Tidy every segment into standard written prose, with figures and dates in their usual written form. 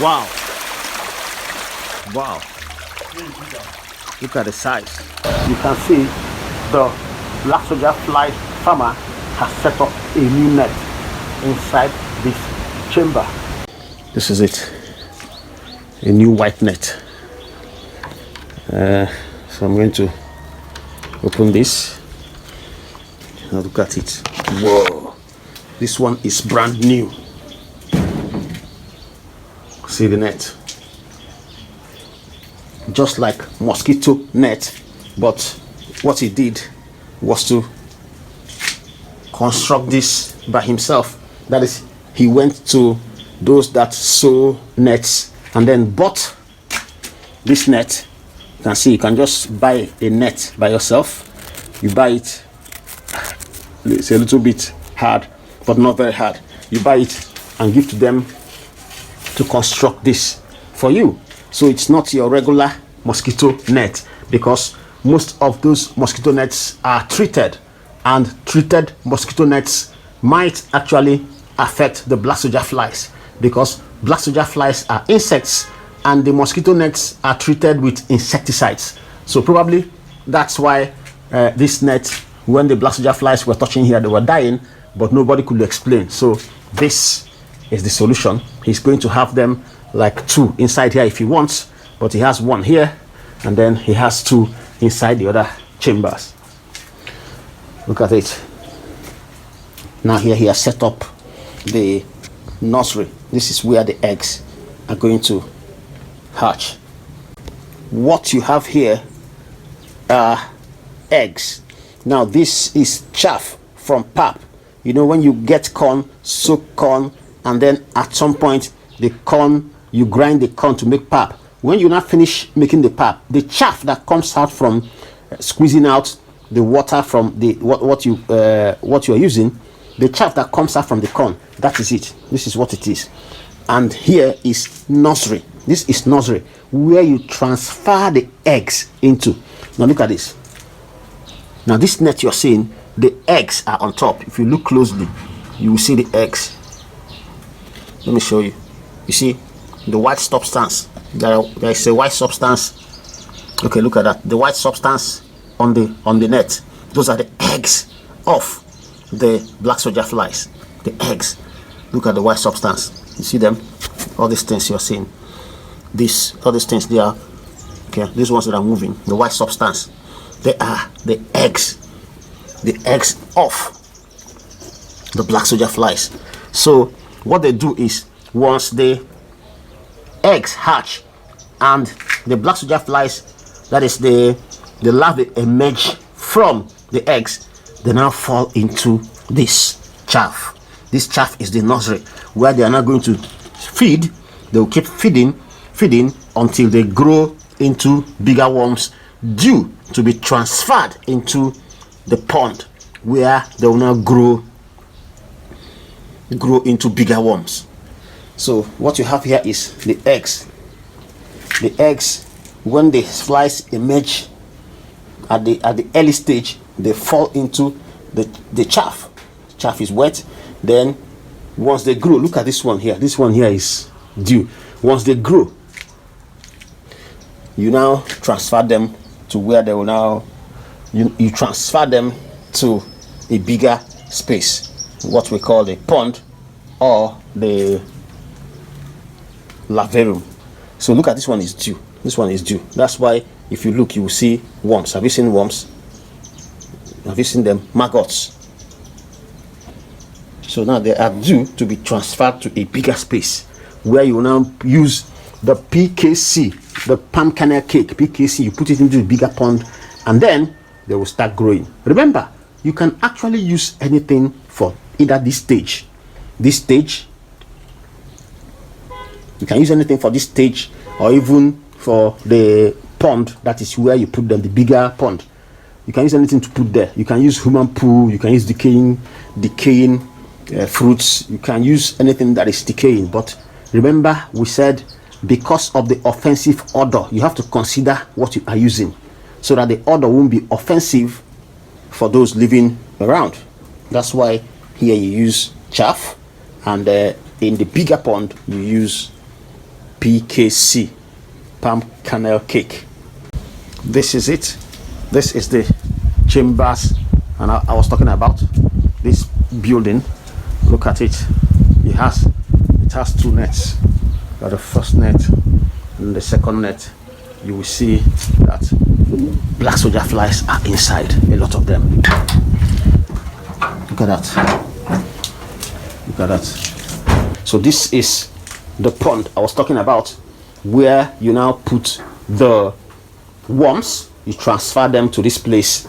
Wow. Wow. Look at the size. You can see the black soldier fly farmer has set up a new net inside this chamber. This is it. A new white net. So I'm going to open this. Now look at it. Whoa. This one is brand new. See the net. Just like mosquito net, but what he did was to construct this by himself. That is, he went to those that sew nets and then bought this net. You can see you can just buy a net by yourself. You buy it, it's a little bit hard, but not very hard. You buy it and give to them to construct this for you. So it's not your regular mosquito net, because most of those mosquito nets are treated, and treated mosquito nets might actually affect the black soldier flies, because black soldier flies are insects and the mosquito nets are treated with insecticides. So probably that's why this net, when the black soldier flies were touching here, they were dying, but nobody could explain. So this is the solution. He's going to have them like 2 inside here if he wants, but he has 1 here and then he has 2 inside the other chambers. Look at it. Now here he has set up the nursery. This is where the eggs are going to hatch. What you have here are eggs. Now this is chaff from pap. You know, when you get corn, soak corn, and then at some point the corn, you grind the corn to make pap. When you now finish making the pap, the chaff that comes out from squeezing out the water from the what you are using, the chaff that comes out from the corn, that is it. This is what it is. And here is nursery. This is nursery, where you transfer the eggs into. Now look at this. Now this net you're seeing, the eggs are on top. If you look closely, you will see the eggs. Let me show you. You see the white substance. There is a white substance. Okay, look at that. The white substance on the net. Those are the eggs of the black soldier flies. The eggs. Look at the white substance. You see them? All these things you're seeing. All these things, they are, okay, these ones that are moving, the white substance, they are the eggs. The eggs of the black soldier flies. So what they do is, once the eggs hatch and the black soldier flies, that is the larvae, emerge from the eggs, they now fall into this chaff. This chaff is the nursery, where they are now going to feed. They will keep feeding until they grow into bigger worms, due to be transferred into the pond, where they will now grow into bigger worms. So what you have here is the eggs. The eggs, when the flies emerge at the early stage, they fall into the chaff. Chaff is wet. Then once they grow, look at this one here. This one here is dew. Once they grow, you now transfer them to where they will now, you transfer them to a bigger space, what we call the pond or the larvarium. So look at this one is dew. This one is dew. That's why if you look, you will see worms. Have you seen worms? Have you seen them? Maggots. So now they are due to be transferred to a bigger space, where you now use the PKC, the palm kernel cake, PKC. You put it into a bigger pond, and then they will start growing. Remember, you can actually use anything for either this stage. You can use anything for this stage, or even for the pond, that is where you put them, the bigger pond. You can use anything to put there. You can use human poo. You can use decaying fruits. You can use anything that is decaying. But remember, we said, because of the offensive odor, you have to consider what you are using, so that the odor won't be offensive for those living around. That's why here you use chaff, and in the bigger pond you use PKC, palm kernel cake. This is it. This is the chambers, and I was talking about this building. Look at it. It has 2 nets. Got the first net and the second net. You will see that black soldier flies are inside, a lot of them. Look at that. Look at that. So this is the pond I was talking about, where you now put the worms. You transfer them to this place,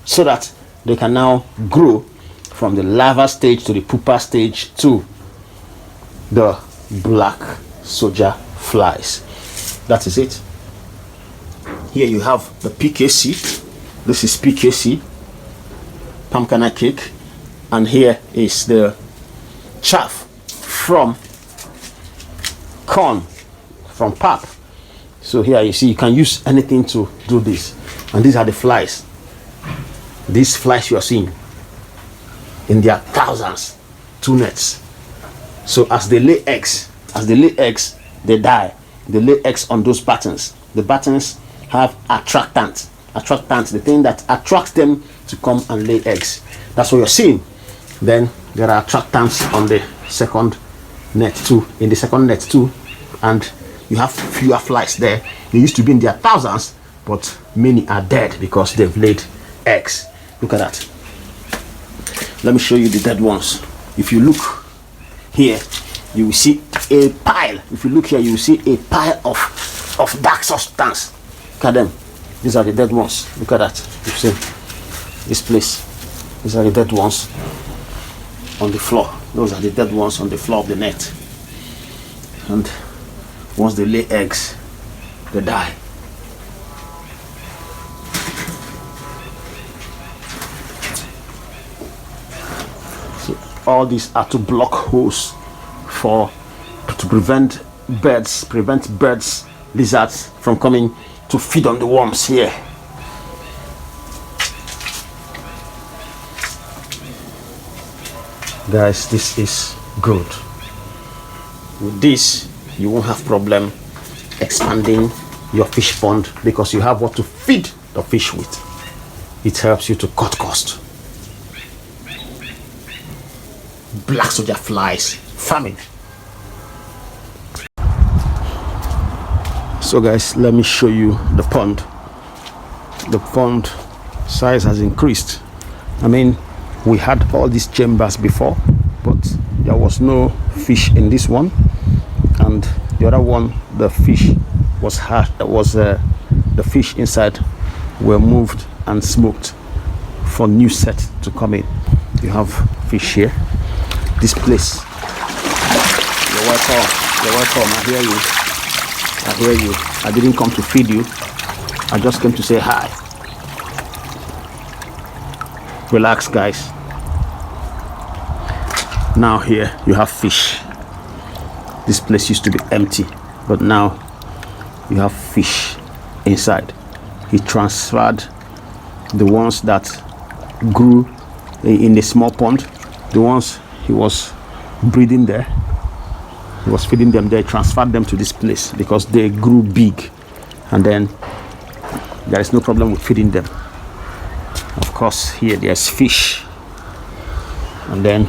so that they can now grow from the larva stage to the pupa stage to the black soldier flies. That is it. Here you have the PKC. This is PKC, palm kernel cake, and here is the chaff from corn, from pap. So here you see you can use anything to do this, and these are the flies. These flies you are seeing, in their thousands, 2 nets. So as they lay eggs, they die. They lay eggs on those buttons. The buttons have attractant, the thing that attracts them to come and lay eggs. That's what you're seeing. Then there are attractants on the second net too, and you have fewer flies there. They used to be in their thousands, but many are dead because they've laid eggs. Look at that. Let me show you the dead ones. If you look here, you will see a pile. If you look here, you will see a pile of dark substance. Look at them. These are the dead ones. Look at that. You see this place. These are the dead ones on the floor. Those are the dead ones on the floor of the net. And once they lay eggs, they die. So all these are to block holes to prevent birds, lizards from coming to feed on the worms here. Guys, this is good. With this, you won't have problem expanding your fish pond because you have what to feed the fish with. It helps you to cut cost. Black soldier flies farming. So guys, let me show you the pond. The pond size has increased. I mean, we had all these chambers before, but there was no fish in this one, and the other one, the fish was hard. The fish inside were moved and smoked for new set to come in. You have fish here. This place. You're welcome. You're welcome. I hear you. I hear you. I didn't come to feed you. I just came to say hi. Relax, guys. Now here you have fish. This place used to be empty, but now you have fish inside. He transferred the ones that grew in the small pond, the ones he was breeding there. He was feeding them there, transferred them to this place because they grew big, and then there is no problem with feeding them. Of course, here there's fish, and then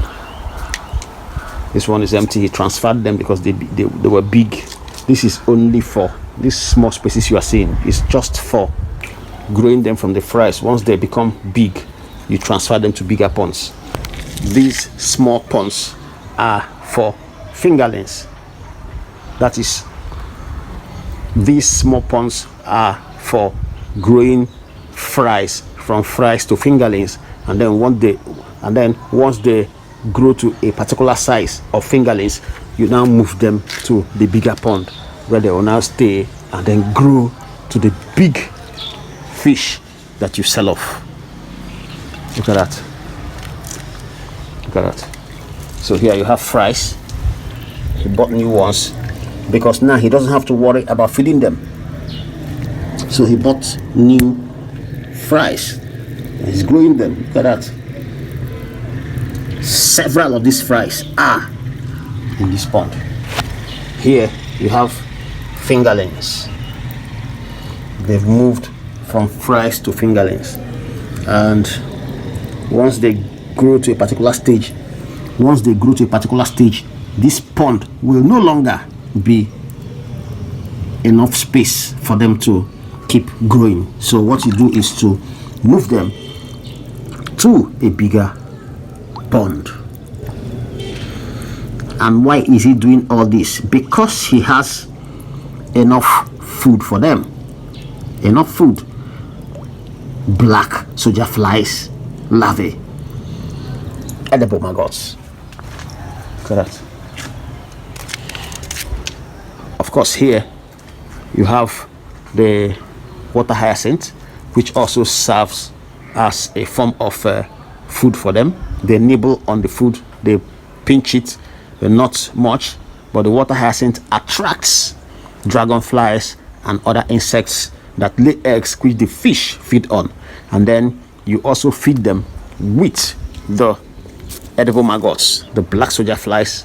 this one is empty. He transferred them because they were big. This is only for these small spaces you are seeing. It's just for growing them from the fries. Once they become big, you transfer them to bigger ponds. These small ponds are for fingerlings. That is, these small ponds are for growing fries, from fries to fingerlings, and then once they grow to a particular size of fingerlings, you now move them to the bigger pond where they will now stay and then grow to the big fish that you sell off. Look at that. Look at that. So here you have fries. He bought new ones because now he doesn't have to worry about feeding them. So he bought new fries. He's growing them. Look at that. Several of these fries are in this pond. here you have fingerlings. They've moved from fries to fingerlings, and once they grow to a particular stage, this pond will no longer be enough space for them to keep growing. So what you do is to move them to a bigger pond. And why is he doing all this? Because he has enough food for them. Enough food. Black soldier flies, larvae, edible maggots. Correct. Of course, here you have the water hyacinth, which also serves as a form of food for them. They nibble on the food, they pinch it, not much, but the water hyacinth attracts dragonflies and other insects that lay eggs, which the fish feed on. And then you also feed them with the edible maggots, the black soldier flies,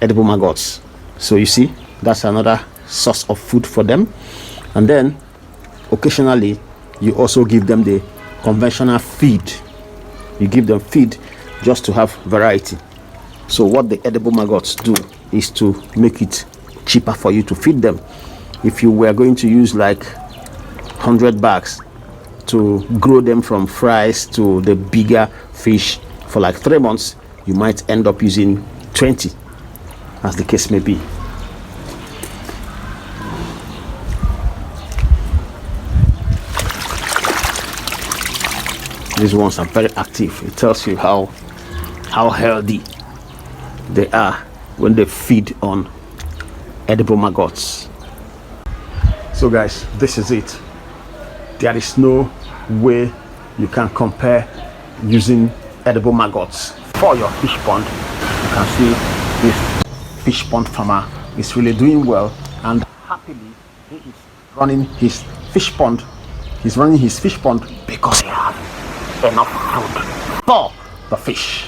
edible maggots. So you see, that's another source of food for them. And then occasionally you also give them the conventional feed. You give them feed just to have variety. So what the edible maggots do is to make it cheaper for you to feed them. If you were going to use like 100 bags to grow them from fries to the bigger fish for like 3 months, you might end up using 20, as the case may be. These ones are very active. It tells you how healthy they are when they feed on edible maggots. So guys, this is it. There is no way you can compare using edible maggots for your fish pond. You can see this fish pond farmer is really doing well, and happily he is running his fish pond. He's running his fish pond because he has enough food for the fish.